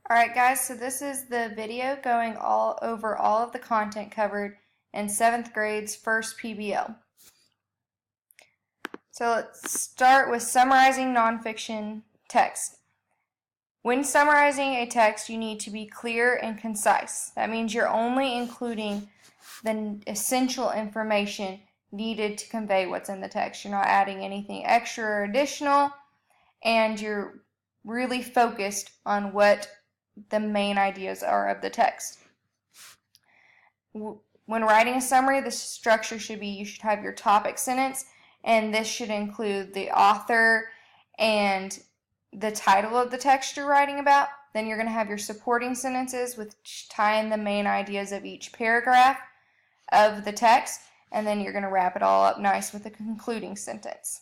Alright guys, so this is the video going over all of the content covered in 7th grade's first PBL. So let's start with summarizing nonfiction text. When summarizing a text, you need to be clear and concise. That means you're only including the essential information needed to convey what's in the text. You're not adding anything extra or additional, and you're really focused on what the main ideas are of the text. When writing a summary, the structure should be, you should have your topic sentence, and this should include the author and the title of the text you're writing about. Then you're going to have your supporting sentences, which tie in the main ideas of each paragraph of the text, and then you're going to wrap it all up nice with a concluding sentence.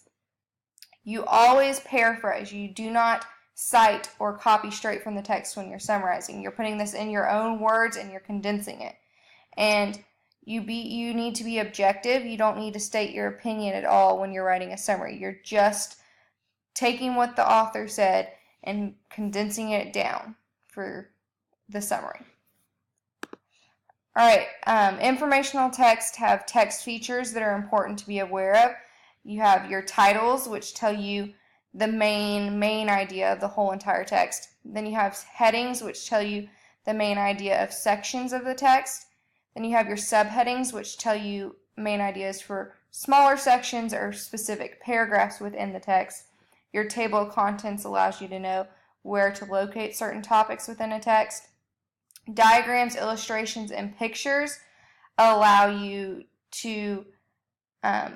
You always paraphrase. You do not cite or copy straight from the text when you're summarizing. You're putting this in your own words and you're condensing it. And you need to be objective. You don't need to state your opinion at all when you're writing a summary. You're just taking what the author said and condensing it down for the summary. Alright, informational text have text features that are important to be aware of. You have your titles, which tell you the main idea of the whole entire text. Then you have headings, which tell you the main idea of sections of the text. Then you have your subheadings, which tell you main ideas for smaller sections or specific paragraphs within the text. Your table of contents allows you to know where to locate certain topics within a text. Diagrams, illustrations, and pictures allow you to,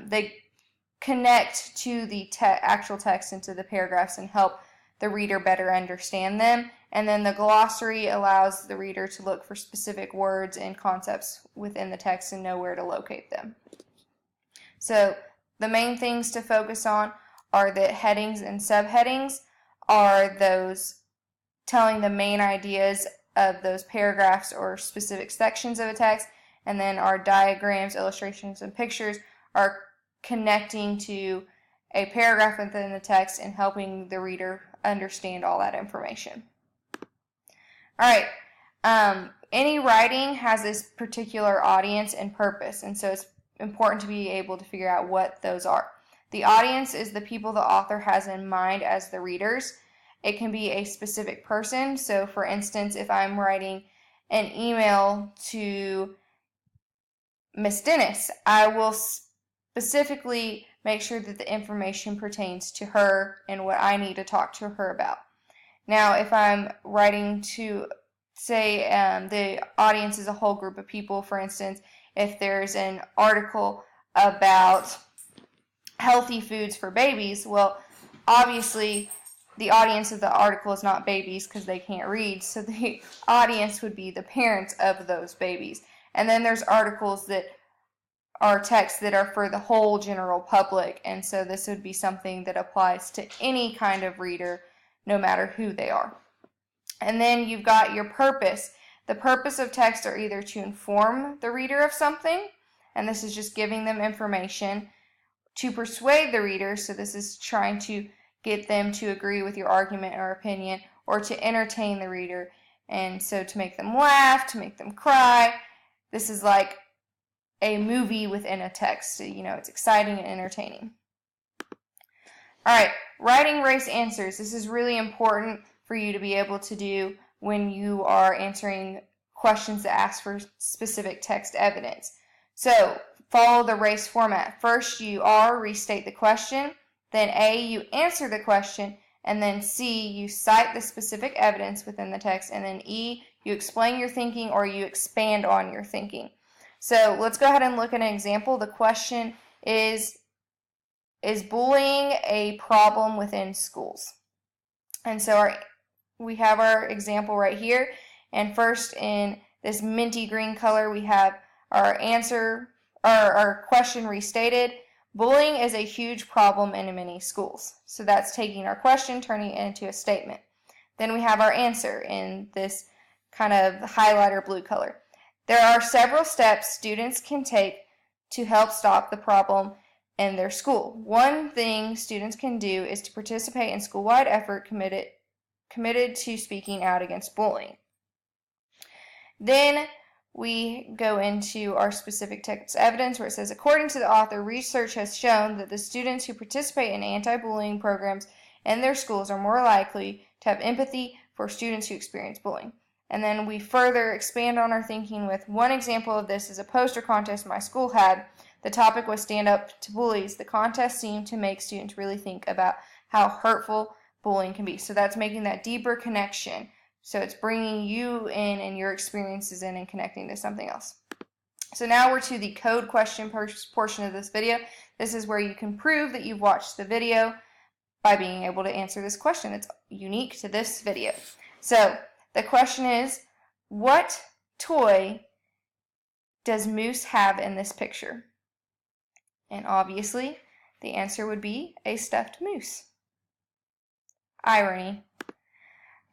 they connect to the actual text into the paragraphs and help the reader better understand them. And then the glossary allows the reader to look for specific words and concepts within the text and know where to locate them. So the main things to focus on are the headings and subheadings, are those telling the main ideas of those paragraphs or specific sections of a text, and then our diagrams, illustrations, and pictures are connecting to a paragraph within the text and helping the reader understand all that information. Alright, any writing has this particular audience and purpose, and so it's important to be able to figure out what those are. The audience is the people the author has in mind as the readers. It can be a specific person. So for instance, if I'm writing an email to Miss Dennis, I will specifically make sure that the information pertains to her and what I need to talk to her about. Now, if I'm writing to, say, the audience is a whole group of people, for instance, if there's an article about healthy foods for babies, well, obviously the audience of the article is not babies because they can't read, so the audience would be the parents of those babies. And then there's articles that are text that are for the whole general public, and so this would be something that applies to any kind of reader, no matter who they are. And then you've got your purpose. The purpose of text are either to inform the reader of something, and this is just giving them information, to persuade the reader, so this is trying to get them to agree with your argument or opinion, or to entertain the reader, and so to make them laugh, to make them cry. This is like a movie within a text. You know, it's exciting and entertaining. Alright, writing race answers. This is really important for you to be able to do when you are answering questions that ask for specific text evidence. So, follow the race format. First, you restate the question. Then A, you answer the question. And then C, you cite the specific evidence within the text. And then E, you explain your thinking or you expand on your thinking. So let's go ahead and look at an example. The question is bullying a problem within schools? And so we have our example right here. And first, in this minty green color, we have our answer, our question restated. Bullying is a huge problem in many schools. So that's taking our question, turning it into a statement. Then we have our answer in this kind of highlighter blue color. There are several steps students can take to help stop the problem in their school. One thing students can do is to participate in school-wide effort committed to speaking out against bullying. Then we go into our specific text evidence where it says, according to the author, research has shown that the students who participate in anti-bullying programs in their schools are more likely to have empathy for students who experience bullying. And then we further expand on our thinking with one example of this is a poster contest my school had. The topic was stand up to bullies. The contest seemed to make students really think about how hurtful bullying can be. So that's making that deeper connection. So it's bringing you in and your experiences in and connecting to something else. So now we're to the code question portion of this video. This is where you can prove that you've watched the video by being able to answer this question. It's unique to this video. So the question is, what toy does Moose have in this picture? And obviously, the answer would be a stuffed moose. Irony.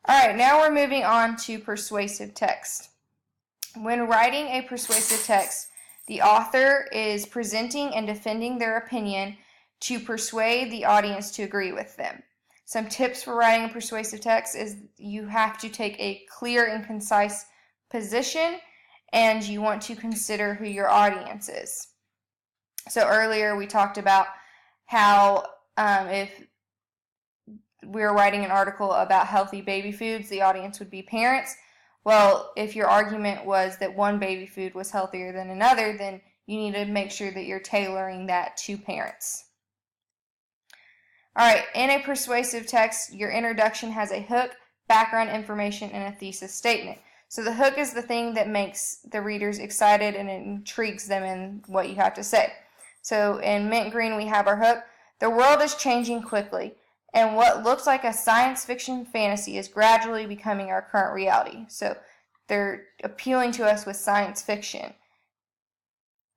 Alright, now we're moving on to persuasive text. When writing a persuasive text, the author is presenting and defending their opinion to persuade the audience to agree with them. Some tips for writing a persuasive text is you have to take a clear and concise position, and you want to consider who your audience is. So earlier we talked about how if we were writing an article about healthy baby foods, the audience would be parents. Well, if your argument was that one baby food was healthier than another, then you need to make sure that you're tailoring that to parents. Alright, in a persuasive text, your introduction has a hook, background information, and a thesis statement. So the hook is the thing that makes the readers excited and it intrigues them in what you have to say. So in mint green we have our hook. The world is changing quickly, and what looks like a science fiction fantasy is gradually becoming our current reality. So they're appealing to us with science fiction.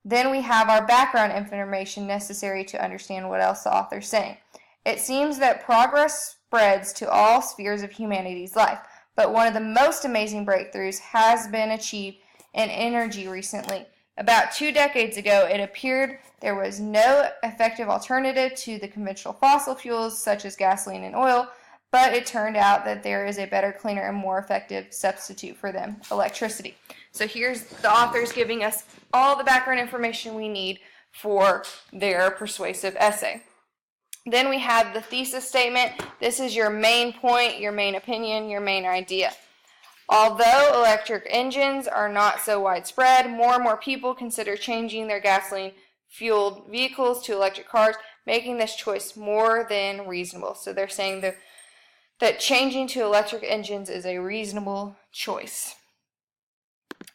Then we have our background information necessary to understand what else the author is saying. It seems that progress spreads to all spheres of humanity's life, but one of the most amazing breakthroughs has been achieved in energy recently. About 2 decades ago, it appeared there was no effective alternative to the conventional fossil fuels such as gasoline and oil, but it turned out that there is a better, cleaner, and more effective substitute for them, electricity. So here's the authors giving us all the background information we need for their persuasive essay. Then we have the thesis statement. This is your main point, your main opinion, your main idea. Although electric engines are not so widespread, more and more people consider changing their gasoline-fueled vehicles to electric cars, making this choice more than reasonable. So they're saying that changing to electric engines is a reasonable choice.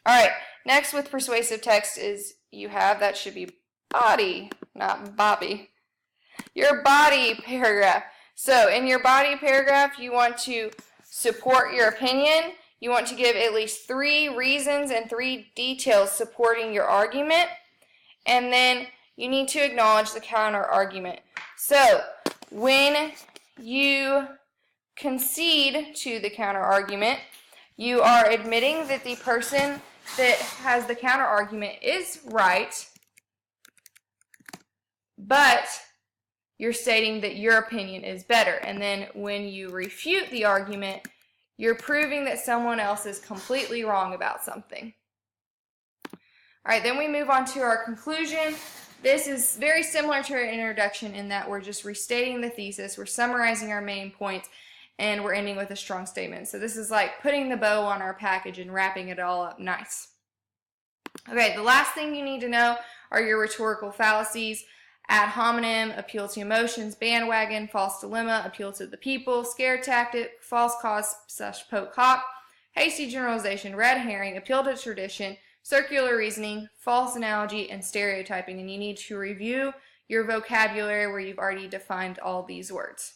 Alright, next with persuasive text is you have, that should be body, not Bobby. Your body paragraph. So in your body paragraph, you want to support your opinion. You want to give at least 3 reasons and 3 details supporting your argument. And then you need to acknowledge the counter argument. So when you concede to the counter argument, you are admitting that the person that has the counter argument is right, but you're stating that your opinion is better. And then when you refute the argument, you're proving that someone else is completely wrong about something. Alright, then we move on to our conclusion. This is very similar to our introduction in that we're just restating the thesis, we're summarizing our main points, and we're ending with a strong statement. So this is like putting the bow on our package and wrapping it all up nice. Okay, the last thing you need to know are your rhetorical fallacies. Ad hominem, appeal to emotions, bandwagon, false dilemma, appeal to the people, scare tactic, false cause / poke hoc, hasty generalization, red herring, appeal to tradition, circular reasoning, false analogy, and stereotyping. And you need to review your vocabulary where you've already defined all these words.